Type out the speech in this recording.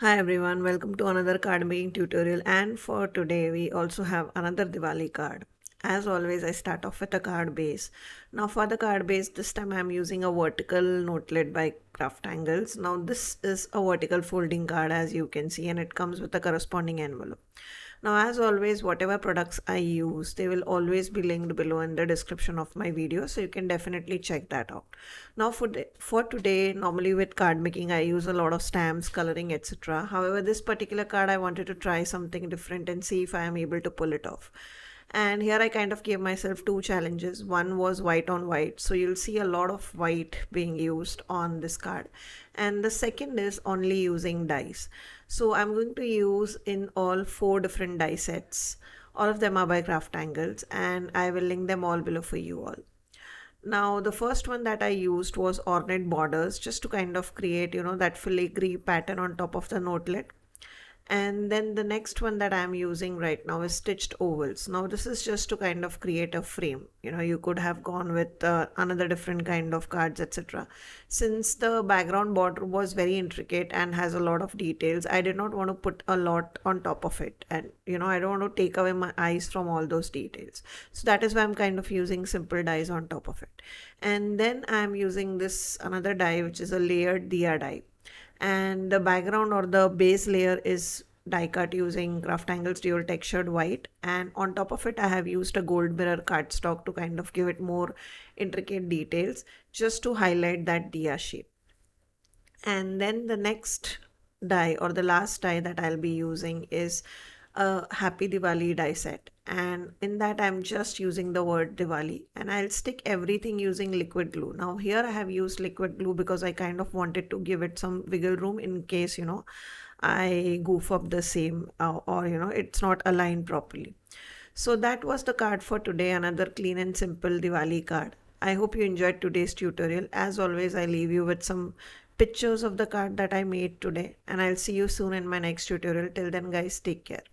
Hi everyone, welcome to another card making tutorial, and for today we also have another Diwali card. As always, I start off with a card base. Now for the card base, this time I'm using a vertical notelet by CrafTangles. Now this is a vertical folding card as you can see, and it comes with a corresponding envelope. Now, as always, whatever products I use, they will always be linked below in the description of my video, so you can definitely check that out. Now, for today, normally with card making, I use a lot of stamps, coloring, etc. However, this particular card, I wanted to try something different and see if I am able to pull it off. And here I kind of gave myself two challenges. One was white on white, so you'll see a lot of white being used on this card. And the second is only using dies. So I'm going to use in all four different die sets. All of them are by CraftAngles, and I will link them all below for you all. Now, the first one that I used was ornate borders, just to kind of create, that filigree pattern on top of the notelet. And then the next one that I'm using right now is stitched ovals. Now this is just to kind of create a frame. You could have gone with another different kind of cards, etc. Since the background border was very intricate and has a lot of details, I did not want to put a lot on top of it. And I don't want to take away my eyes from all those details. So that is why I'm kind of using simple dies on top of it. And then I'm using this another die, which is a layered diya die, and the background or the base layer is die cut using CraftAngles dual textured white, and on top of it I have used a gold mirror cardstock to kind of give it more intricate details just to highlight that diya shape. And then the next die or the last die that I'll be using is a Happy Diwali die set, and in that I'm just using the word Diwali, and I'll stick everything using liquid glue. Now here I have used liquid glue because I kind of wanted to give it some wiggle room in case I goof up the same or it's not aligned properly. So that was the card for today, another clean and simple Diwali card. I hope you enjoyed today's tutorial. As always, I leave you with some pictures of the card that I made today, and I'll see you soon in my next tutorial. Till then guys, take care.